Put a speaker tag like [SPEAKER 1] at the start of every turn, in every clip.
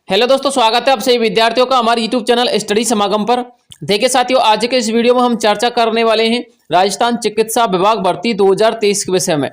[SPEAKER 1] Hello दोस्तों, स्वागत है आप सभी विद्यार्थियों का हमारे यूट्यूब चैनल स्टडी समागम पर। देखिए साथियों, आज के इस वीडियो में हम चर्चा करने वाले हैं राजस्थान चिकित्सा विभाग भर्ती 2023 के विषय में।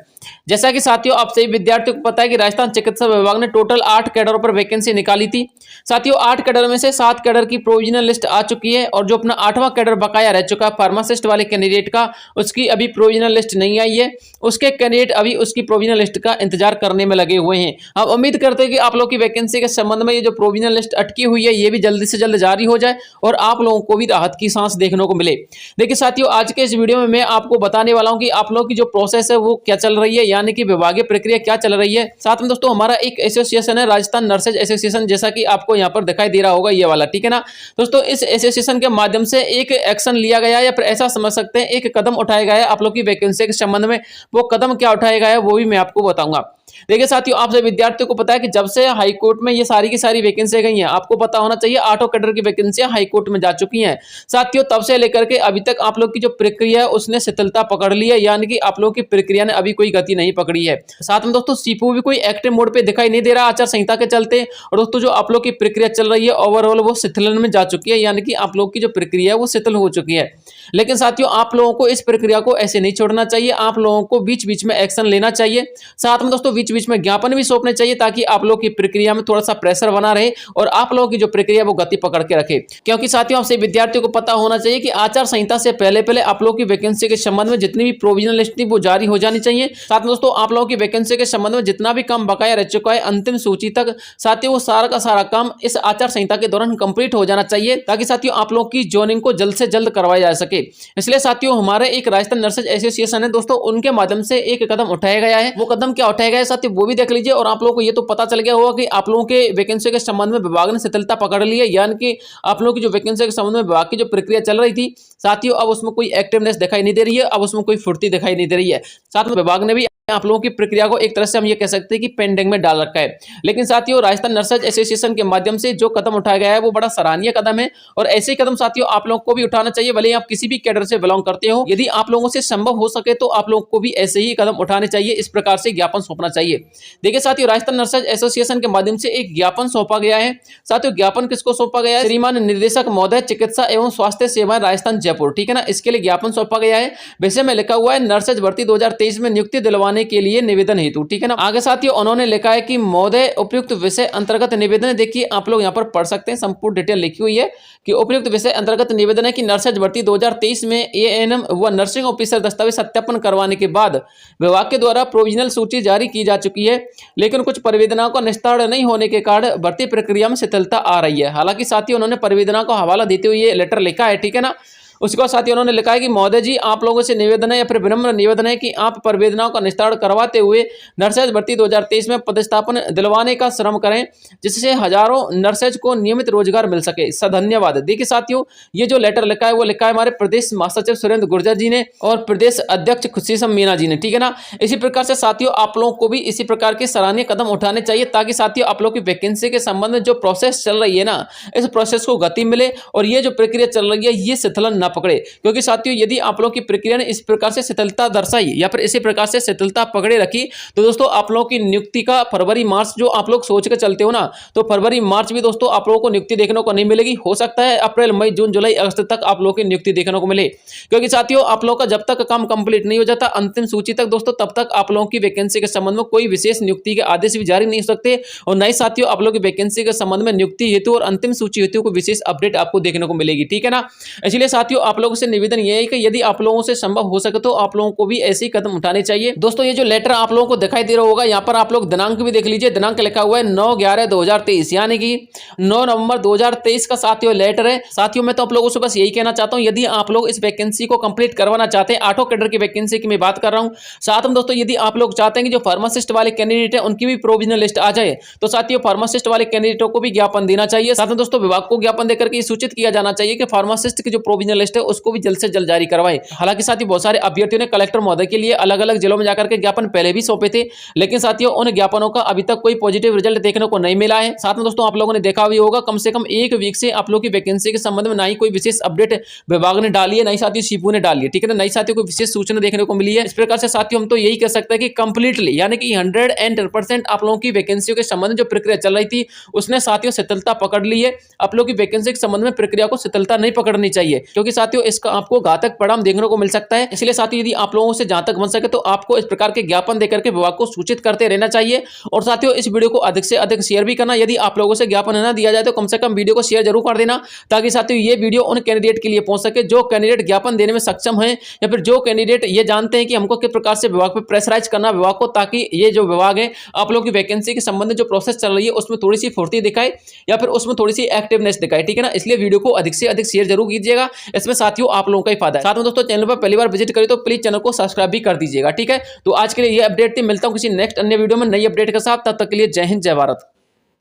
[SPEAKER 1] जैसा कि साथियों आप सभी विद्यार्थियों को पता है कि राजस्थान चिकित्सा विभाग ने टोटल 8 कैडरों पर वैकेंसी निकाली थी। साथियों 8 कैडर में से 7 कैडर की प्रोविजनल लिस्ट आ चुकी है और जो अपना 8वां कैडर बकाया रह चुका फार्मासिस्ट वाले कैंडिडेट का, उसकी अभी प्रोविजनल लिस्ट नहीं आई है। उसके कैंडिडेट अभी उसकी प्रोविजनल लिस्ट का इंतजार करने में लगे हुए हैं। हम उम्मीद करते हैं कि आप लोग की वैकेंसी के संबंध में ये जो प्रोविजनल लिस्ट अटकी हुई है ये भी जल्दी से जल्द जारी हो जाए और आप लोगों को भी राहत की सांस देखने को मिले। देखिए साथियों, आज के इस वीडियो में मैं आपको बताने वाला हूं कि आप लोगों की जो प्रोसेस है वो क्या चल रही है, यानी कि विभागीय प्रक्रिया क्या चल रही है। साथ में दोस्तों हमारा एक एसोसिएशन है, राजस्थान नर्सेज एसोसिएशन, जैसा कि आपको यहाँ पर दिखाई दे रहा होगा ये वाला, ठीक है ना दोस्तों। इस एसोसिएशन के माध्यम से एक एक्शन लिया गया है, या फिर ऐसा समझ सकते हैं एक कदम उठाया गया है आप लोग की वैकेंसी के संबंध में। वो कदम क्या उठाया गया है वो भी मैं आपको बताऊंगा। देखिए साथियों, आप सभी विद्यार्थियों को पता है कि जब से हाई कोर्ट में ये सारी की सारी वैकेंसी गई हैं, आपको पता होना चाहिए 8 कैडर की वैकेंसियां हाई कोर्ट में जा चुकी हैं। साथियों तब से लेकर के अभी तक आप लोग की जो प्रक्रिया है उसने शिथिलता पकड़ ली है, यानी कि आप लोग की प्रक्रिया ने अभी कोई गति नहीं पकड़ी है। साथ में दोस्तों सीपीओ भी कोई एक्टिव मोड पे दिखाई नहीं दे रहा आचार संहिता के चलते। और दोस्तों जो आप लोग की प्रक्रिया चल रही है ओवरऑल वो शिथिलन में जा चुकी है, यानी कि आप लोग की जो प्रक्रिया है वो शिथिल हो चुकी है। लेकिन साथियों आप लोगों को इस प्रक्रिया को ऐसे नहीं छोड़ना चाहिए, आप लोगों को बीच बीच में एक्शन लेना चाहिए। साथ में दोस्तों बीच बीच में ज्ञापन भी सौंपने चाहिए ताकि आप लोग की प्रक्रिया में थोड़ा सा प्रेशर बना रहे और आप लोगों की जो प्रक्रिया वो गति पकड़ के रखे। क्योंकि साथियों आपसे विद्यार्थियों को पता होना चाहिए कि आचार संहिता से पहले पहले आप लोग की वैकेंसी के संबंध में जितनी भी प्रोविजनल लिस्ट थी वो जारी हो जानी चाहिए। साथ में दोस्तों आप लोगों की वैकेंसी के संबंध में जितना भी काम बकाया रह चुका है अंतिम सूची तक, साथियों वो सारा का सारा काम इस आचार संहिता के दौरान कंप्लीट हो जाना चाहिए, ताकि साथियों आप लोग की ज्वाइनिंग को जल्द से जल्द करवाया जा सके। इसलिए साथियों हमारे एक राजस्थान नर्सेज एसोसिएशन है दोस्तों, उनके माध्यम से एक कदम उठाया गया है। वो कदम क्या उठाया गया है साथियों वो भी देख लीजिए, और आप लोगों को ये तो पता चल गया होगा कि आप लोगों के वैकेंसी के संबंध में विभाग ने शिथिलता पकड़ ली है, यानी कि आप लोगों की जो वैकेंसी के संबंध में विभाग की जो प्रक्रिया चल रही थी साथियों अब उसमें कोई एक्टिवनेस दिखाई नहीं दे रही है, अब उसमें कोई फुर्ती दिखाई नहीं दे रही है। साथ में विभाग ने भी आप लोगों की प्रक्रिया को एक तरह से हम ये कह सकते हैं कि पेंडिंग में डाल रखा है। लेकिन साथियों राजस्थान नर्सेज एसोसिएशन के माध्यम से जो कदम उठाया गया है वो बड़ा सराहनीय कदम है, और ऐसे ही कदम साथियों आप लोगों को भी उठाना चाहिए, भले ही आप किसी भी कैडर से बिलोंग करते हो। यदि आप लोगों से संभव हो सके तो आप लोगों को भी ऐसे ही कदम उठाने चाहिए, इस प्रकार से ज्ञापन सौंपना चाहिए। देखिए साथियों राजस्थान नर्सेज एसोसिएशन के माध्यम से एक ज्ञापन सौंपा गया है। साथियों ज्ञापन किसको सौंपा गया है? श्रीमान निर्देशक महोदय चिकित्सा एवं स्वास्थ्य सेवाएं राजस्थान जयपुर, ठीक है ना, इसके लिए ज्ञापन सौंपा गया है। विषय में लिखा हुआ है नर्सेज भर्ती 2023 में नियुक्ति दिलवाने के लिए निवेदन हेतु, ठीक है ना। आगे साथियों उन्होंने लिखा है कि महोदय उपयुक्त विषय अंतर्गत निवेदन, देखिए आप लोग यहां पर पढ़ सकते हैं, संपूर्ण डिटेल लिखी हुई है कि उपयुक्त विषय अंतर्गत निवेदन है कि नर्सेज भर्ती 2023 में एएनएम व नर्सिंग ऑफिसर दस्तावेज सत्यापन करवाने के बाद विभाग के द्वारा प्रोविजनल सूची जारी की जा चुकी है, लेकिन कुछ परिवेदनाओं का निस्तारण नहीं होने के कारण भर्ती प्रक्रिया में शिथिलता आ रही है। हालांकि साथियों उन्होंने परिवेदना को हवाला देते हुए ये लेटर लिखा है, ठीक है ना। उसके बाद साथियों उन्होंने लिखा है कि महोदय जी आप लोगों से निवेदन है या फिर विनम्र निवेदन है कि आप परिवेदनाओं का निस्तारण करवाते हुए नर्सेज भर्ती 2023 में पदस्थापन दिलवाने का श्रम करें, जिससे हजारों नर्सेज को नियमित रोजगार मिल सके। धन्यवाद। देखिए साथियों ये जो लेटर लिखा है वो लिखा है हमारे प्रदेश महासचिव सुरेंद्र गुर्जर जी ने और प्रदेश अध्यक्ष खुशीसम मीना जी ने, ठीक है ना। इसी प्रकार से साथियों आप लोगों को भी इसी प्रकार के सराहनीय कदम उठाने चाहिए, ताकि साथियों आप लोग की वैकेंसी के संबंध में जो प्रोसेस चल रही है ना, इस प्रोसेस को गति मिले और ये जो प्रक्रिया चल रही है ये शिथिलन ना पकड़े। क्योंकि साथियों यदि आप लोग की प्रक्रिया ने इस प्रकार से शिथिलता दर्शाई या फिर इसी प्रकार से शिथिलता पकड़े रखी तो दोस्तों आप लोगों की नियुक्ति का फरवरी मार्च जो आप लोग सोच के चलते हो ना, तो फरवरी मार्च भी दोस्तों आप लोगों को नियुक्ति देखने को नहीं मिलेगी। हो सकता है अप्रैल मई जून जुलाई अगस्त तक आप लोगों की नियुक्ति देखने को मिले, क्योंकि साथियों आप लोगों का जब तक काम कंप्लीट नहीं हो जाता अंतिम सूची तक दोस्तों तब तक आप लोगों की वैकेंसी के संबंध में कोई विशेष नियुक्ति के आदेश भी जारी नहीं हो सकते, और नए साथियों आप लोगों की वैकेंसी के संबंध में नियुक्ति हेतु और अंतिम सूची हेतु को विशेष अपडेट आपको देखने को मिलेगी, ठीक है ना। इसलिए साथियों आप लोगों से निवेदन यह है कि यदि आप लोगों से संभव हो सके तो आप लोगों को भी ऐसे ही कदम उठाने चाहिए। दोस्तों ये जो लेटर आप लोगों को दिखाई दे रहा होगा यहाँ पर आप लोग दिनांक भी देख लीजिए, दिनांक लिखा हुआ है 9/11/2023, यानी कि 9 नवंबर 2023 का साथियों लेटर है। साथियों मैं तो आप लोगों से बस यही कहना चाहता हूँ, यदि आप लोग इस वैकेंसी को कंप्लीट करवाना चाहते हैं, 8 कैडर की वैकेंसी की मैं बात कर रहा हूँ। साथ में दोस्तों यदि आप लोग चाहते हैं कि जो फार्मासिस्ट वाले कैंडिडेट है उनकी भी प्रोविजनल लिस्ट आ जाए, तो साथियों फार्मासिस्ट वाले कैंडिडेटों को भी ज्ञापन देना चाहिए। साथ में दोस्तों विभाग को ज्ञापन देकर के सूचित किया जाना चाहिए कि फार्मासिस्ट की जो प्रोविजनल लिस्ट लिस्ट है उसको भी जल्द से जल्द जारी करवाएं। हालांकि साथियों बहुत सारे अभ्यर्थियों ने कलेक्टर महोदय के लिए अलग अलग जिलों में जाकर के ज्ञापन पहले भी सौंपे थे, लेकिन साथियों उन ज्ञापनों का अभी तक कोई पॉजिटिव रिजल्ट देखने को नहीं मिला है। साथ में दोस्तों आप लोगों ने देखा भी होगा कम से कम एक वीक से आप लोगों की वैकेंसी के संबंध में ना ही कोई विशेष अपडेट विभाग ने डाली है, ना ही साथियों सीपू ने डाली है, ठीक है ना, नहीं साथियों कोई विशेष सूचना देखने को मिली है। इस प्रकार से साथियों हम तो यही कह सकते हैं कि कंप्लीटली यानी कि 110% आप लोगों की वैकेंसियों के संबंध में जो प्रक्रिया चल रही थी उसने साथियों शिथिलता पकड़ ली है। आप लोगों की वैकेंसी के संबंध में प्रक्रिया को शिथिलता नहीं पकड़नी चाहिए, क्योंकि साथियों इसका आपको घातक परिणाम देखने को मिल सकता है। इसलिए साथियों यदि आप लोगों से जहां तक बन सके तो आपको इस प्रकार के ज्ञापन देकर के विभाग को सूचित करते रहना चाहिए। और साथियों इस वीडियो को अधिक से अधिक शेयर भी करना। यदि आप लोगों से ज्ञापन न दिया जाए तो कम से कम वीडियो को शेयर जरूर कर देना, ताकि साथियों ये वीडियो उन कैंडिडेट के लिए पहुंच सके जो कैंडिडेट ज्ञापन देने में सक्षम है, या फिर जो कैंडिडेट ये जानते हैं कि हमको किस प्रकार से विभाग पर प्रेशराइज करना विभाग को, ताकि ये जो विभाग है आप लोगों की वैकेंसी के संबंध में जो प्रोसेस चल रही है उसमें थोड़ी सी फुर्ती दिखाए या फिर उसमें थोड़ी सी एक्टिवनेस दिखाए, ठीक है ना। इसलिए वीडियो को अधिक से अधिक शेयर जरूर कीजिएगा, इसमें साथियों आप लोगों का ही फायदा है। साथ में दोस्तों चैनल पर पहली बार विजिट करें तो प्लीज चैनल को सब्सक्राइब भी कर दीजिएगा, ठीक है। तो आज के लिए ये अपडेट थी, मिलता हूं किसी नेक्स्ट अन्य वीडियो में नई अपडेट के साथ, तब तक के लिए जय हिंद जय भारत।